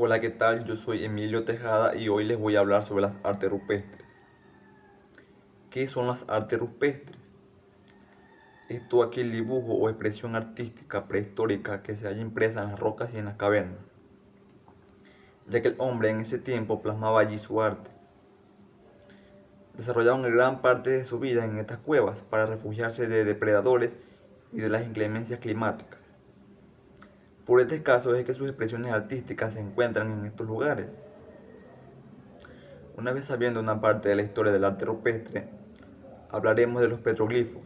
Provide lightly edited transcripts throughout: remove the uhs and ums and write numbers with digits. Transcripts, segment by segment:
Hola, ¿qué tal? Yo soy Emilio Tejada y hoy les voy a hablar sobre las artes rupestres. ¿Qué son las artes rupestres? Es todo aquel dibujo o expresión artística prehistórica que se halla impresa en las rocas y en las cavernas, ya que el hombre en ese tiempo plasmaba allí su arte. Desarrollaban gran parte de su vida en estas cuevas para refugiarse de depredadores y de las inclemencias climáticas. Por este caso es que sus expresiones artísticas se encuentran en estos lugares. Una vez sabiendo una parte de la historia del arte rupestre, hablaremos de los petroglifos.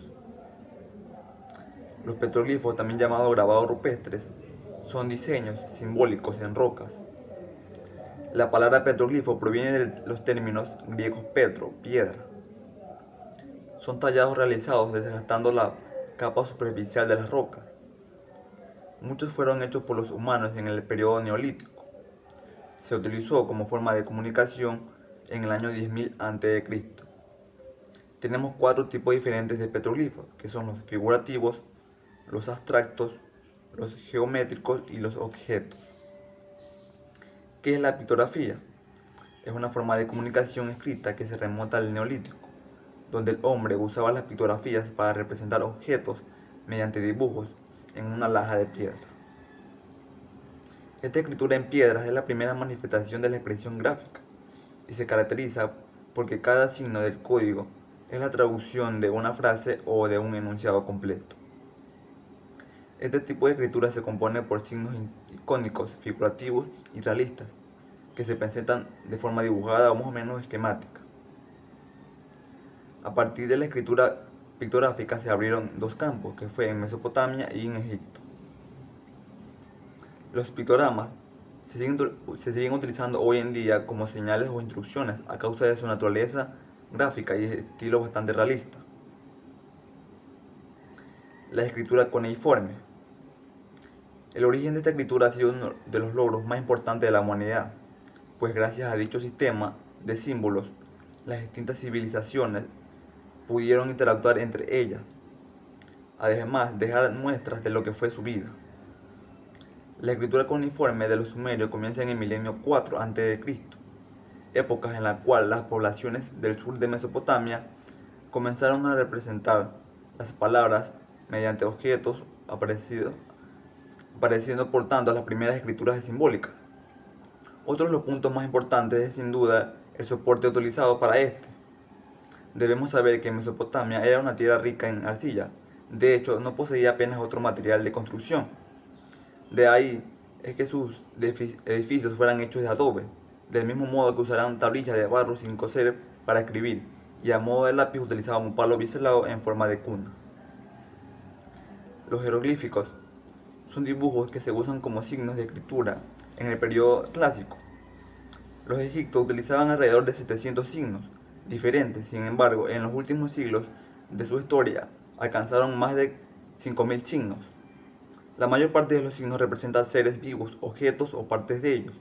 Los petroglifos, también llamados grabados rupestres, son diseños simbólicos en rocas. La palabra petroglifo proviene de los términos griegos petro, piedra. Son tallados realizados desgastando la capa superficial de las rocas. Muchos fueron hechos por los humanos en el periodo neolítico. Se utilizó como forma de comunicación en el año 10.000 a.C. Tenemos cuatro tipos diferentes de petroglifos, que son los figurativos, los abstractos, los geométricos y los objetos. ¿Qué es la pictografía? Es una forma de comunicación escrita que se remonta al neolítico, donde el hombre usaba las pictografías para representar objetos mediante dibujos en una laja de piedra. Esta escritura en piedras es la primera manifestación de la expresión gráfica y se caracteriza porque cada signo del código es la traducción de una frase o de un enunciado completo. Este tipo de escritura se compone por signos icónicos, figurativos y realistas, que se presentan de forma dibujada o más o menos esquemática. A partir de la escritura pictográfica se abrieron dos campos, que fue en Mesopotamia y en Egipto. Los pictogramas se siguen utilizando hoy en día como señales o instrucciones a causa de su naturaleza gráfica y estilo bastante realista. La escritura cuneiforme. El origen de esta escritura ha sido uno de los logros más importantes de la humanidad, pues gracias a dicho sistema de símbolos, las distintas civilizaciones pudieron interactuar entre ellas, además dejar muestras de lo que fue su vida. La escritura cuneiforme de los sumerios comienza en el milenio 4 a.C., épocas en la cual las poblaciones del sur de Mesopotamia comenzaron a representar las palabras mediante objetos apareciendo por tanto las primeras escrituras simbólicas. Otro de los puntos más importantes es sin duda el soporte utilizado para este. Debemos saber que Mesopotamia era una tierra rica en arcilla, de hecho no poseía apenas otro material de construcción. De ahí es que sus edificios fueran hechos de adobe, del mismo modo que usaran tablillas de barro sin coser para escribir, y a modo de lápiz utilizaban un palo biselado en forma de cuna. Los jeroglíficos son dibujos que se usan como signos de escritura en el periodo clásico. Los egipcios utilizaban alrededor de 700 signos diferentes, sin embargo, en los últimos siglos de su historia alcanzaron más de 5.000 signos. La mayor parte de los signos representan seres vivos, objetos o partes de ellos.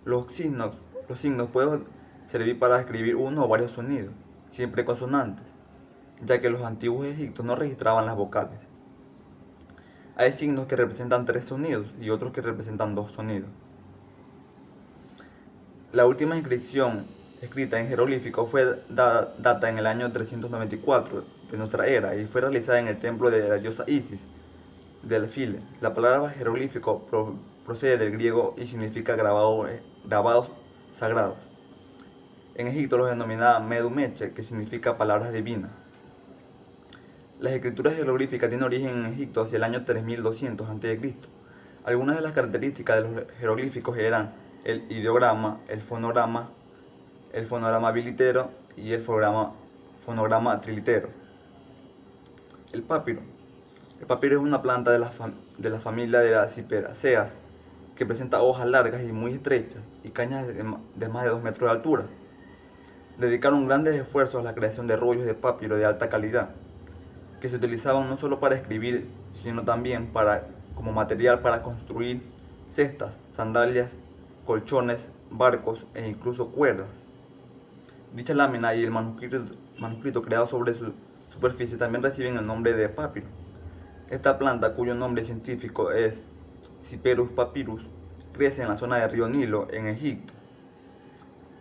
Los signos pueden servir para escribir uno o varios sonidos, siempre consonantes, ya que los antiguos egipcios no registraban las vocales. Hay signos que representan 3 sonidos y otros que representan 2 sonidos. La última inscripción escrita en jeroglífico data en el año 394 de nuestra era y fue realizada en el templo de la diosa Isis del File. La palabra jeroglífico procede del griego y significa grabados sagrados. En Egipto los denominaban Medu Meche, que significa palabras divinas. Las escrituras jeroglíficas tienen origen en Egipto hacia el año 3200 a.C. Algunas de las características de los jeroglíficos eran el ideograma, el fonograma bilitero y el fonograma trilitero. El papiro. El papiro es una planta de la familia de las Ciperaceas que presenta hojas largas y muy estrechas y cañas de más de 2 metros de altura. Dedicaron grandes esfuerzos a la creación de rollos de papiro de alta calidad, que se utilizaban no solo para escribir, sino también como material para construir cestas, sandalias, colchones, barcos e incluso cuerdas. Dicha lámina y el manuscrito creado sobre su superficie también reciben el nombre de papiro. Esta planta, cuyo nombre científico es Cyperus papyrus, crece en la zona del río Nilo, en Egipto,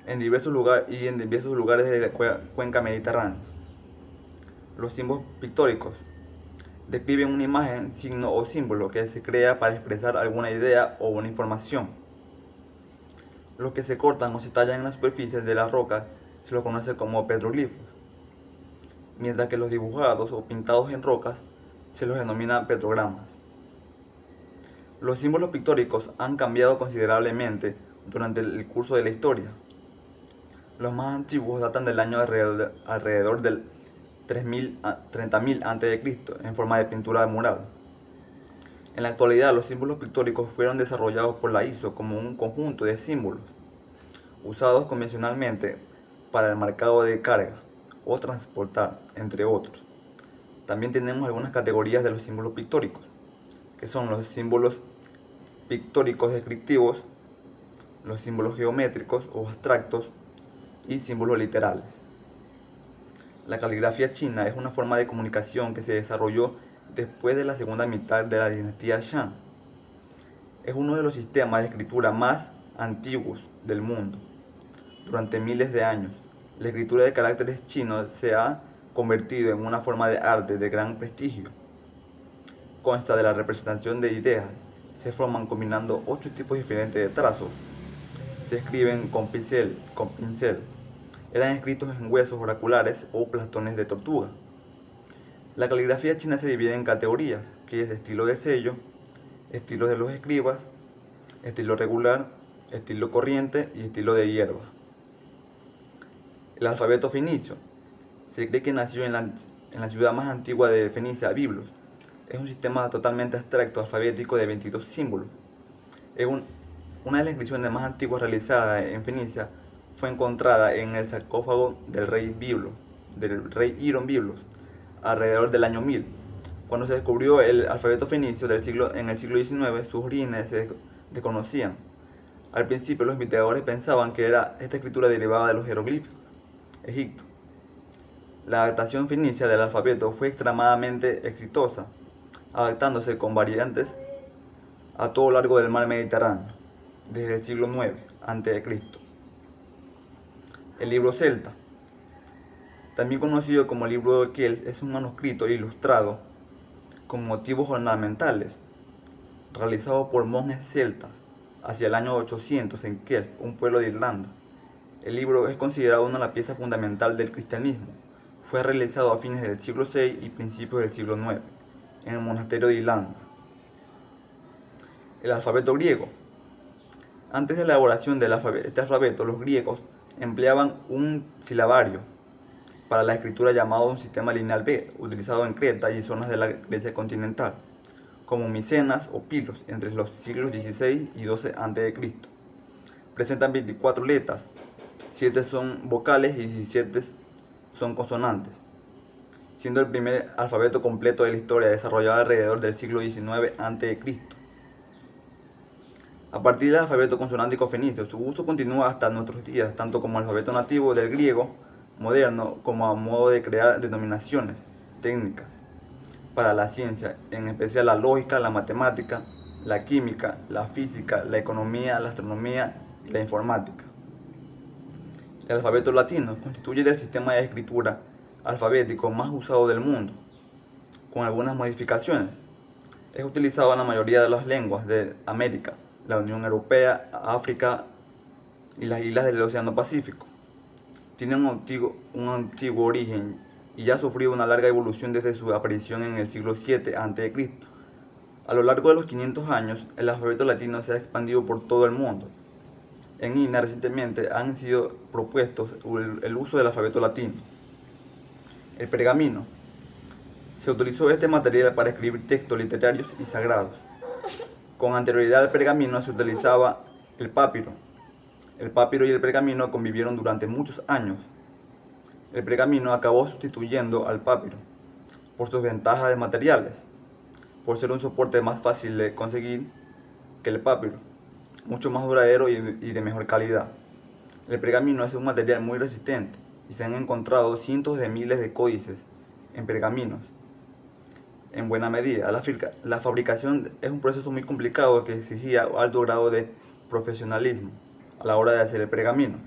en diversos lugares de la cuenca mediterránea. Los símbolos pictóricos describen una imagen, signo o símbolo que se crea para expresar alguna idea o una información. Los que se cortan o se tallan en las superficies de las rocas se los conoce como petroglifos, mientras que los dibujados o pintados en rocas se los denomina petrogramas. Los símbolos pictóricos han cambiado considerablemente durante el curso de la historia. Los más antiguos datan del año alrededor del 30.000 a.C. en forma de pintura mural. En la actualidad, los símbolos pictóricos fueron desarrollados por la ISO como un conjunto de símbolos usados convencionalmente para el marcado de carga o transportar, entre otros. También tenemos algunas categorías de los símbolos pictóricos, que son los símbolos pictóricos descriptivos, los símbolos geométricos o abstractos y símbolos literales. La caligrafía china es una forma de comunicación que se desarrolló después de la segunda mitad de la dinastía Shang. Es uno de los sistemas de escritura más antiguos del mundo. Durante miles de años, la escritura de caracteres chinos se ha convertido en una forma de arte de gran prestigio. Consta de la representación de ideas. Se forman combinando 8 tipos diferentes de trazos. Se escriben con pincel. Eran escritos en huesos oraculares o plastones de tortuga. La caligrafía china se divide en categorías, que es estilo de sello, estilo de los escribas, estilo regular, estilo corriente y estilo de hierba. El alfabeto fenicio. Se cree que nació en la ciudad más antigua de Fenicia, Biblos. Es un sistema totalmente abstracto alfabético de 22 símbolos. Una de las inscripciones más antiguas realizadas en Fenicia fue encontrada en el sarcófago del rey Hirón Biblos, alrededor del año 1000. Cuando se descubrió el alfabeto fenicio en el siglo XIX, sus orígenes se desconocían. Al principio, los investigadores pensaban que esta escritura derivaba de los jeroglíficos Egipto. La adaptación fenicia del alfabeto fue extremadamente exitosa, adaptándose con variantes a todo lo largo del mar Mediterráneo, desde el siglo IX a.C. El libro celta, también conocido como libro de Kiel, es un manuscrito ilustrado con motivos ornamentales, realizado por monjes celtas hacia el año 800 en Kiel, un pueblo de Irlanda. El libro es considerado una de las piezas fundamentales del cristianismo. Fue realizado a fines del siglo VI y principios del siglo IX, en el monasterio de Irlanda. El alfabeto griego. Antes de la elaboración de este alfabeto, los griegos empleaban un silabario para la escritura llamado un sistema lineal B, utilizado en Creta y zonas de la Grecia continental, como Micenas o Pilos, entre los siglos XVI y XII a.C. Presentan 24 letras, 7 son vocales y 17 son consonantes, siendo el primer alfabeto completo de la historia desarrollado alrededor del siglo XIX a.C. A partir del alfabeto consonántico fenicio, su uso continúa hasta nuestros días, tanto como alfabeto nativo del griego moderno como a modo de crear denominaciones técnicas para la ciencia, en especial la lógica, la matemática, la química, la física, la economía, la astronomía y la informática. El alfabeto latino constituye el sistema de escritura alfabético más usado del mundo, con algunas modificaciones. Es utilizado en la mayoría de las lenguas de América, la Unión Europea, África y las islas del Océano Pacífico. Tiene un antiguo origen y ya ha sufrido una larga evolución desde su aparición en el siglo VII a.C. A lo largo de los 500 años, el alfabeto latino se ha expandido por todo el mundo. En India recientemente han sido propuestos el uso del alfabeto latino. El pergamino. Se utilizó este material para escribir textos literarios y sagrados. Con anterioridad al pergamino se utilizaba el papiro. El papiro y el pergamino convivieron durante muchos años. El pergamino acabó sustituyendo al papiro por sus ventajas de materiales, por ser un soporte más fácil de conseguir que el papiro, mucho más duradero y de mejor calidad. El pergamino es un material muy resistente y se han encontrado cientos de miles de códices en pergaminos. en buena medida. La fabricación es un proceso muy complicado que exigía alto grado de profesionalismo a la hora de hacer el pergamino.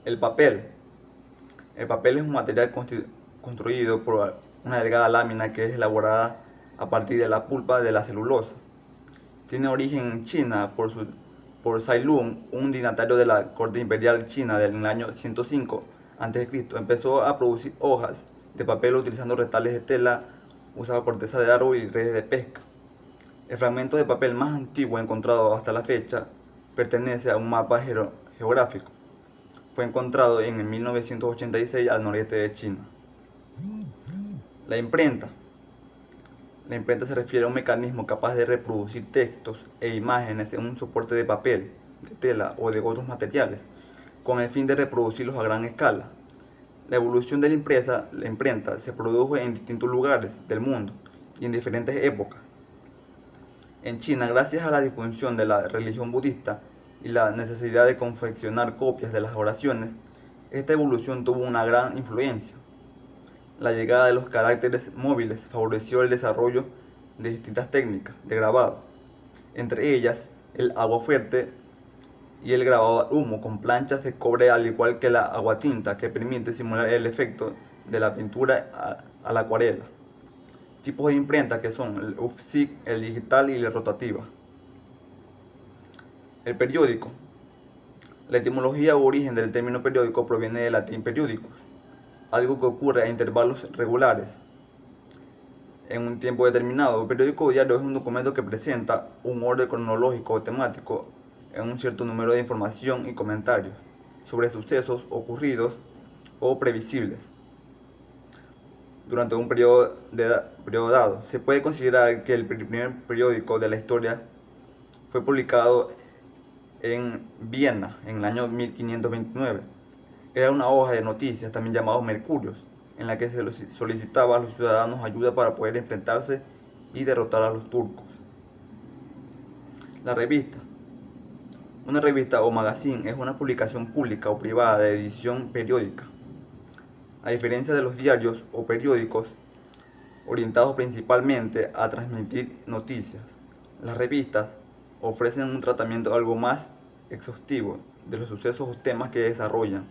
El papel. El papel es un material construido por una delgada lámina que es elaborada a partir de la pulpa de la celulosa. Tiene origen en China por Cai Lun, un dignatario de la corte imperial china del año 105 a.C. Empezó a producir hojas de papel utilizando retales de tela, usaba corteza de árbol y redes de pesca. El fragmento de papel más antiguo encontrado hasta la fecha pertenece a un mapa geográfico. Fue encontrado en 1986 al noreste de China. La imprenta. La imprenta se refiere a un mecanismo capaz de reproducir textos e imágenes en un soporte de papel, de tela o de otros materiales, con el fin de reproducirlos a gran escala. La evolución de la imprenta se produjo en distintos lugares del mundo y en diferentes épocas. En China, gracias a la difusión de la religión budista y la necesidad de confeccionar copias de las oraciones, esta evolución tuvo una gran influencia. La llegada de los caracteres móviles favoreció el desarrollo de distintas técnicas de grabado, entre ellas el aguafuerte y el grabado al humo con planchas de cobre, al igual que la aguatinta, que permite simular el efecto de la pintura a la acuarela. Tipos de imprenta que son el offset, el digital y la rotativa. El periódico. La etimología o origen del término periódico proviene del latín periodicus, algo que ocurre a intervalos regulares en un tiempo determinado. El periódico diario es un documento que presenta un orden cronológico o temático en un cierto número de información y comentarios sobre sucesos ocurridos o previsibles durante un periodo dado. Se puede considerar que el primer periódico de la historia fue publicado en Viena en el año 1529. Era una hoja de noticias, también llamado Mercurios, en la que se solicitaba a los ciudadanos ayuda para poder enfrentarse y derrotar a los turcos. La revista. Una revista o magazine es una publicación pública o privada de edición periódica. A diferencia de los diarios o periódicos orientados principalmente a transmitir noticias, las revistas ofrecen un tratamiento algo más exhaustivo de los sucesos o temas que desarrollan,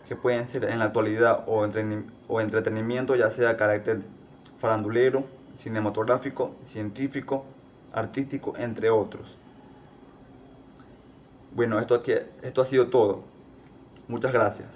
que pueden ser en la actualidad o entretenimiento, ya sea de carácter farandulero, cinematográfico, científico, artístico, entre otros. Bueno, esto ha sido todo. Muchas gracias.